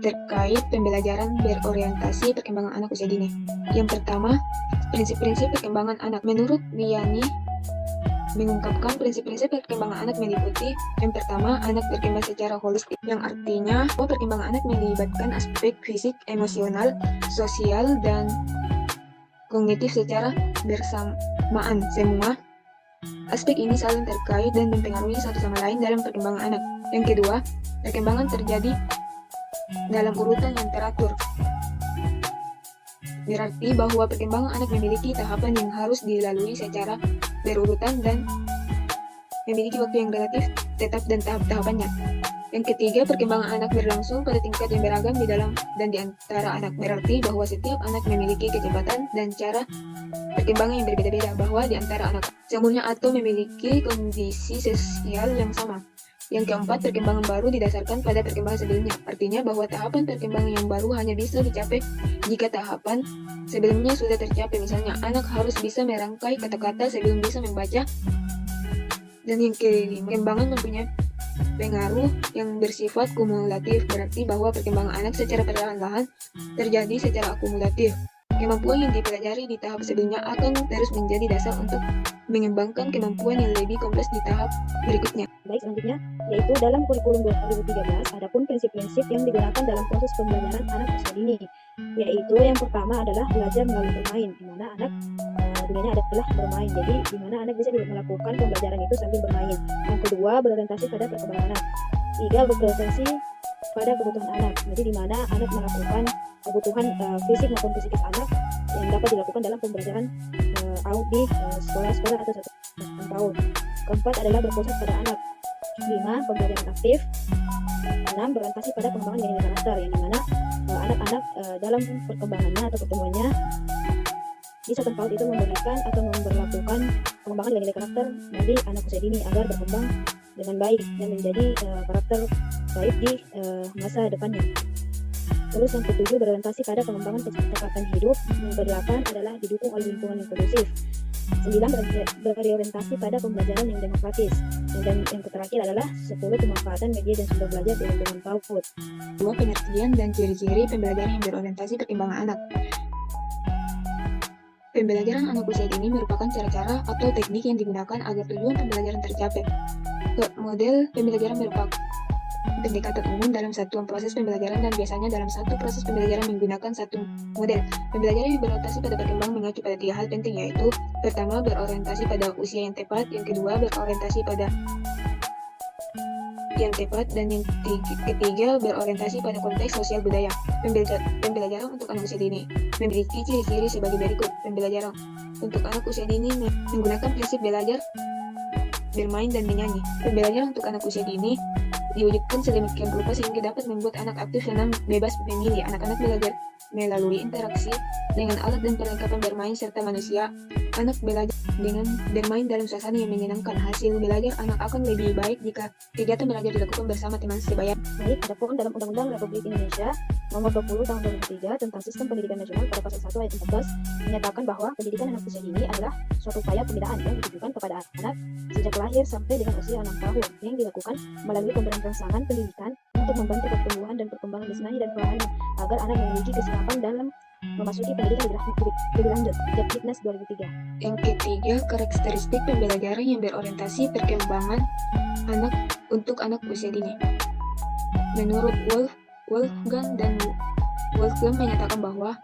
terkait pembelajaran berorientasi perkembangan anak usia dini. Yang pertama, prinsip-prinsip perkembangan anak. Menurut Wiani, mengungkapkan prinsip-prinsip perkembangan anak meliputi yang pertama, anak berkembang secara holistik, yang artinya bahwa perkembangan anak melibatkan aspek fisik, emosional, sosial, dan kognitif secara bersamaan. Semua aspek ini saling terkait dan mempengaruhi satu sama lain dalam perkembangan anak. Yang kedua, perkembangan terjadi dalam urutan yang teratur. Berarti bahwa perkembangan anak memiliki tahapan yang harus dilalui secara berurutan dan memiliki waktu yang relatif tetap dan tahap-tahapannya. Yang ketiga, perkembangan anak berlangsung pada tingkat yang beragam di dalam dan di antara anak. Berarti bahwa setiap anak memiliki kecepatan dan cara perkembangan yang berbeda-beda, bahwa di antara anak semuanya atau memiliki kondisi sosial yang sama. Yang keempat, perkembangan baru didasarkan pada perkembangan sebelumnya. Artinya bahwa tahapan perkembangan yang baru hanya bisa dicapai jika tahapan sebelumnya sudah tercapai. Misalnya, anak harus bisa merangkai kata-kata sebelum bisa membaca. Dan yang kelima, perkembangan mempunyai pengaruh yang bersifat kumulatif. Berarti bahwa perkembangan anak secara perlahan-lahan terjadi secara akumulatif. Kemampuan yang dipelajari di tahap sebelumnya akan terus menjadi dasar untuk mengembangkan kemampuan yang lebih kompleks di tahap berikutnya. Baik, selanjutnya yaitu dalam kurikulum 2013 adapun prinsip-prinsip yang digunakan dalam proses pembelajaran anak usia dini, yaitu yang pertama adalah belajar melalui bermain, di mana anak dunianya adalah bermain. Jadi di mana anak bisa melakukan pembelajaran itu sambil bermain. Yang kedua, berorientasi pada perkembangan anak. Tiga, berorientasi pada kebutuhan anak. Jadi di mana anak melakukan kebutuhan fisik maupun psikis anak yang dapat dilakukan dalam pembelajaran di sekolah-sekolah atau satu tahun. Keempat adalah berfokus pada anak. 5. Pembelajaran aktif. 6. Berorientasi pada pengembangan nilai karakter, yang dimana anak-anak dalam perkembangannya atau pertumbuhannya di satu tahun itu memberikan atau memperlakukan pengembangan nilai karakter bagi anak usia dini agar berkembang dengan baik dan menjadi karakter baik di masa depannya. Terus yang ketujuh, berorientasi pada pengembangan kecepatan hidup. Yang kedelapan adalah didukung oleh lingkungan yang kondusif. 9. Berorientasi pada pembelajaran yang demokratis. Dan yang terakhir adalah 10. Pemanfaatan media dan sumber belajar di lingkungan PAUD. Dua, pengertian dan ciri-ciri pembelajaran yang berorientasi perkembangan anak. Pembelajaran anak usia dini merupakan cara-cara atau teknik yang digunakan agar tujuan pembelajaran tercapai. Model pembelajaran merupakan pendekatan umum dalam satuan proses pembelajaran dan biasanya dalam satu proses pembelajaran menggunakan satu model. Pembelajaran yang berorientasi pada perkembangan mengacu pada 3 hal penting, yaitu pertama, berorientasi pada usia yang tepat, yang kedua, berorientasi pada yang tepat, dan yang ketiga, berorientasi pada konteks sosial budaya. Pembelajaran untuk anak usia dini memiliki ciri-ciri sebagai berikut. Pembelajaran untuk anak usia dini menggunakan prinsip belajar, bermain, dan menyanyi. Pembelajaran untuk anak usia dini diwujudkan sedemikian rupa sehingga dapat membuat anak aktif dan bebas memilih. Anak-anak belajar melalui interaksi dengan alat dan perlengkapan bermain serta manusia. Anak belajar dengan bermain dalam suasana yang menyenangkan. Hasil belajar anak akan lebih baik jika kegiatan belajar dilakukan bersama teman sebaya. Baik, adapun dalam Undang-Undang Republik Indonesia Nomor 20 Tahun 2003 tentang Sistem Pendidikan Nasional pada pasal 1 ayat 14 menyatakan bahwa pendidikan anak usia dini adalah suatu upaya pembinaan yang ditujukan kepada anak sejak lahir sampai dengan usia 6 tahun yang dilakukan melalui pemberian rangsangan pendidikan untuk membantu pertumbuhan dan perkembangan jasmani dan rohani agar anak memiliki kesiapan dalam memasuki pendidikan lebih lanjut. Depdiknas 2003. Yang ketiga, karakteristik pembelajaran yang berorientasi perkembangan anak untuk anak usia dini. Menurut Wolfgang menyatakan bahwa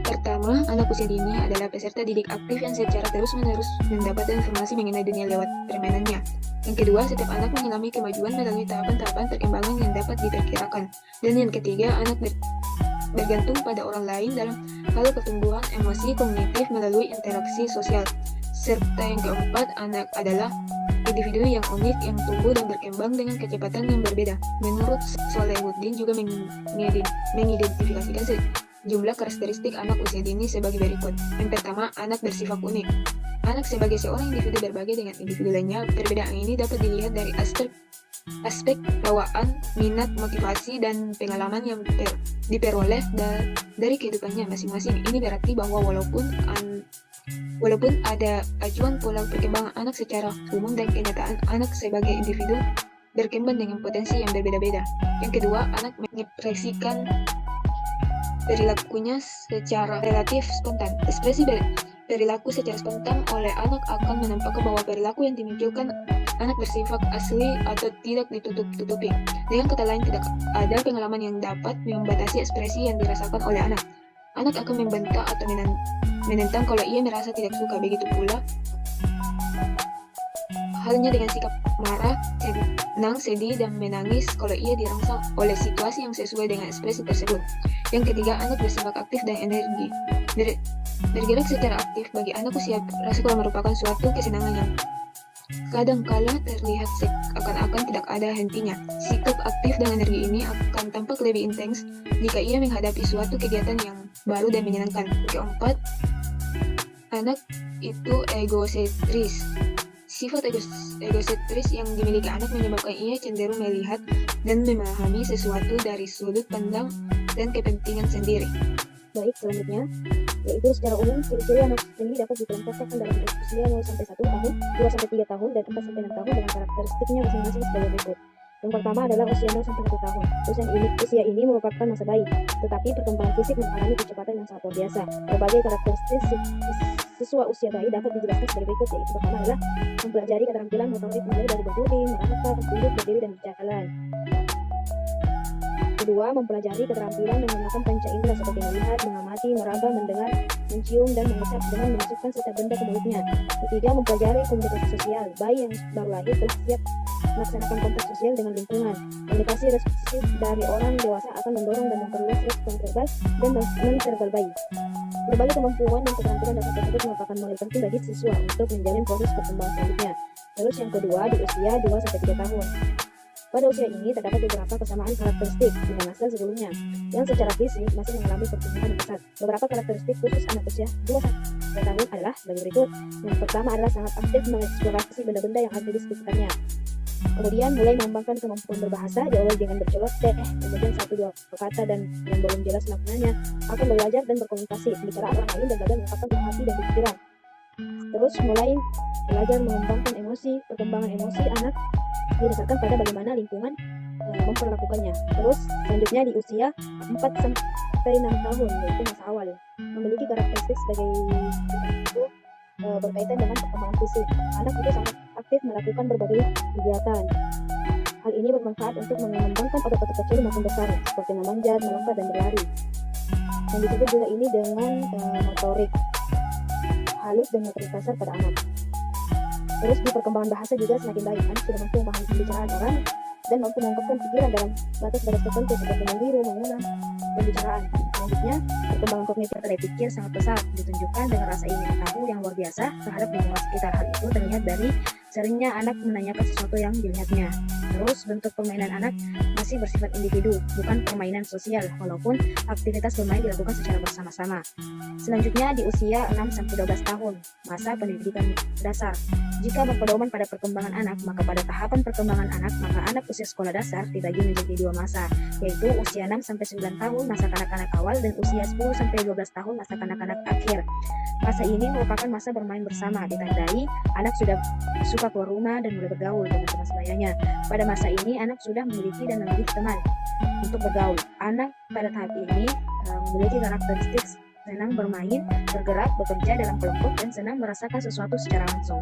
pertama, anak usia dini adalah peserta didik aktif yang secara terus-menerus mendapatkan informasi mengenai dunia lewat permainannya. Yang kedua, setiap anak mengalami kemajuan melalui tahapan-tahapan perkembangan yang dapat diperkirakan. Dan yang ketiga, anak bergantung pada orang lain dalam hal pertumbuhan emosi kognitif melalui interaksi sosial. Serta yang keempat, anak adalah individu yang unik yang tumbuh dan berkembang dengan kecepatan yang berbeda. Menurut Solehuddin juga mengidentifikasikan sejumlah karakteristik anak usia dini sebagai berikut. Yang pertama, anak bersifat unik. Anak sebagai seorang individu berbagi dengan individu lainnya. Perbedaan ini dapat dilihat dari aspek bawaan, minat, motivasi, dan pengalaman yang diperoleh dari kehidupannya masing-masing. Ini berarti bahwa walaupun ada acuan pola perkembangan anak secara umum dan kenyataan anak sebagai individu berkembang dengan potensi yang berbeda-beda. Yang kedua, anak mengekspresikan perilakunya secara relatif spontan. Ekspresi perilaku secara spontan oleh anak akan menampakkan bahwa perilaku yang dimunculkan anak bersifat asli atau tidak ditutup-tutupi. Dengan kata lain, tidak ada pengalaman yang dapat membatasi ekspresi yang dirasakan oleh anak. Anak akan membantah atau menentang kalau ia merasa tidak suka. Begitu pula halnya dengan sikap marah, senang, sedih, dan menangis kalau ia dirangsang oleh situasi yang sesuai dengan ekspresi tersebut. Yang ketiga, anak bersifat aktif dan energi. Bergerak secara aktif bagi anak usia prasekolah merupakan suatu kesenangan yang kadangkala terlihat seakan-akan tidak ada hentinya. Sikap aktif dan energi ini akan tampak lebih intens jika ia menghadapi suatu kegiatan yang baru dan menyenangkan. Keempat, anak itu egosentris. Sifat egosentris yang dimiliki anak menyebabkan ia cenderung melihat dan memahami sesuatu dari sudut pandang dan kepentingan sendiri. Baik, selanjutnya yaitu secara umum ciri-ciri anak ini dapat dikelompokkan dalam usia 0 sampai 1 tahun, 2 sampai 3 tahun, dan 4 sampai 6 tahun dengan karakteristiknya masing-masing sebagai berikut. Yang pertama adalah usia 0 sampai 1 tahun. Usia ini merupakan masa bayi, tetapi perkembangan fisik mengalami kecepatan yang sangat luar biasa. Berbagai karakteristik siswa usia bayi dapat dijelaskan sebagai berikut, yaitu pertama adalah mempelajari keterampilan motorik mulai dari berdiri, merangkak, duduk, berdiri, dan berjalan. Kedua, mempelajari keterampilan menggunakan panca indera seperti melihat, mengamati, meraba, mendengar, mencium, dan mengecap dengan memasukkan setiap benda ke mulutnya. Ketiga, mempelajari komunikasi sosial. Bayi yang baru lahir telah siap melaksanakan kontak sosial dengan lingkungan. Komunikasi responsif dari orang dewasa akan mendorong dan memperluas respon verbal dan non-verbal bayi. Berbagai kemampuan dan keterampilan dasar tersebut merupakan modal penting bagi siswa untuk menjalin proses perkembangan selanjutnya. Terus yang kedua, di usia 2-3 tahun. Pada usia ini terdapat beberapa kesamaan karakteristik dengan masa sebelumnya yang secara fisik masih mengalami pertumbuhan yang pesat. Beberapa karakteristik khusus anak usia 2-3 tahun adalah sebagai berikut. Yang pertama adalah sangat aktif mengeksplorasi benda-benda yang ada di sekitarnya. Kemudian mulai mengembangkan kemampuan berbahasa, diawali dengan berceloteh, kemudian 1-2 kata dan yang belum jelas maknanya, akan belajar dan berkomunikasi, pembicaraan orang lain dan belajar mengungkapkan hati dan pikiran. Terus mulai belajar mengembangkan emosi, perkembangan emosi anak didasarkan pada bagaimana lingkungan memperlakukannya. Terus selanjutnya di usia 4-6 tahun, yaitu masa awal, memiliki karakteristik sebagai itu berkaitan dengan perkembangan fisik. Anak itu sangat aktif melakukan berbagai kegiatan. Hal ini bermanfaat untuk mengembangkan otot-otot kecil maupun besar, seperti memanjat, melompat, dan berlari. Dan disebut juga ini dengan motorik halus dan motorik kasar pada anak. Terus di perkembangan bahasa juga semakin baik. Anak sudah mampu memahami pembicaraan orang dan mampu mengungkapkan pikiran dalam batas-batas tertentu seperti meniru, mengulang pembicaraan. Selanjutnya, perkembangan kognitif pada pikir sangat pesat, ditunjukkan dengan rasa ingin tahu yang luar biasa terhadap lingkungan sekitar. Hal itu terlihat dari seringnya anak menanyakan sesuatu yang dilihatnya. Terus bentuk permainan anak masih bersifat individu, bukan permainan sosial, walaupun aktivitas bermain dilakukan secara bersama-sama. Selanjutnya di usia 6-12 tahun, masa pendidikan dasar. Jika berpedoman pada perkembangan anak, maka pada tahapan perkembangan anak, maka anak usia sekolah dasar dibagi menjadi 2 masa, yaitu usia 6-9 tahun masa kanak-kanak awal dan usia 10-12 tahun masa kanak-kanak akhir. Masa ini merupakan masa bermain bersama, ditandai anak sudah suka keluar rumah dan mulai bergaul dengan teman sebayanya. Pada masa ini anak sudah memiliki dan memiliki teman untuk bergaul. Anak pada tahap ini memiliki karakteristik senang bermain, bergerak, bekerja dalam kelompok, dan senang merasakan sesuatu secara langsung.